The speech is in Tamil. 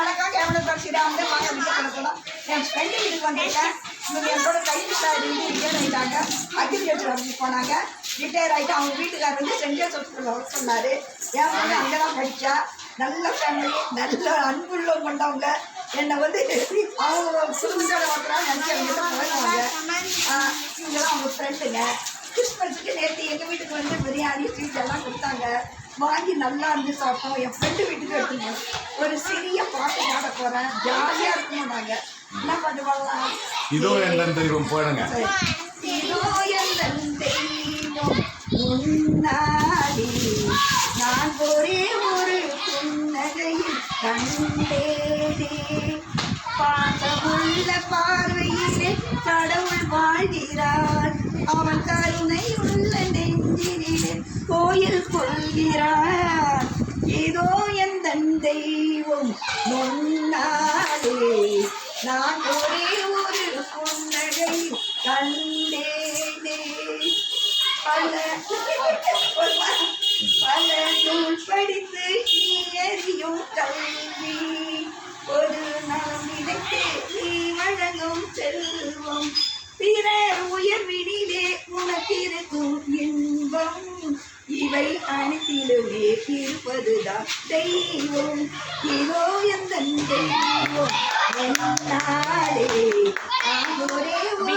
வணக்கம் கேவலம் படிச்சுடாம வாங்க வீட்டை கிடக்கலாம். என் ஃப்ரெண்டு வீட்டுக்கு வந்திருக்கேன். இவங்க என்னோட கையில் ரிட்டையர் ஆகிட்டாங்க. அக்ரிகல்ச்சர் ஆஃபீஸ் போனாங்க. ரிட்டையர் ஆகிட்டு அவங்க வீட்டுக்காரர் வந்து சென்ட் ஜோசப்ல ஒர்க் சொன்னார். என் ஃப்ரெண்டு அங்கே தான் படித்தா. நல்ல ஃபேமிலி, நல்ல அன்புள்ள கொண்டவங்க. என்னை வந்து அவங்க குடும்பத்தோட ஓட்டுறாங்க நினச்சி அவங்ககிட்ட போயிடுவாங்க. இவங்கெல்லாம் அவங்க ஃப்ரெண்டுங்க. கிறிஸ்மஸுக்கு நேற்று எங்கள் வீட்டுக்கு வந்து பிரியாணி ஸ்வீட் எல்லாம் கொடுத்தாங்க. வாங்கி நல்லா இருந்து சாப்பிட்டோம். என் ஃப்ரெண்டு வீட்டுக்கு எடுத்துங்க ஒரு சிறிய பாட்டு பாட போகிறேன். ஜாலியாக இருக்கணும். நாங்கள் என்ன பண்ணுவாங்க, இதோ என் தெய்வம் போயிடுங்க. இதோ என் தெய்வம் முன்னாடி நான் ஒரே ஒரு புன்னகையில் கண்டேனே. பாசமுள்ள பார்வையிலே கடவுள் வாழ்கிறார். அவன் கருணை உள்ள நெஞ்சினிலே கோயில் கொள்கிறார். இதோ எந்த தெய்வம் முன்னாலே நான் ஒரே ஒரு புன்னகையில் கண்டேனே. பல நூல் படித்து நீ அறியும் கல்வி ஒரு நாம் நினைத்து நீ வழங்கும் செல்வம் பிறர் உயர்வினிலே உனக்கிருக்கும் இன்பம் இவை அனைத்திலுமே இருப்பதுதான் தெய்வம். இதோ எந்த தெய்வம் என்னாலே ஒரே ஒரு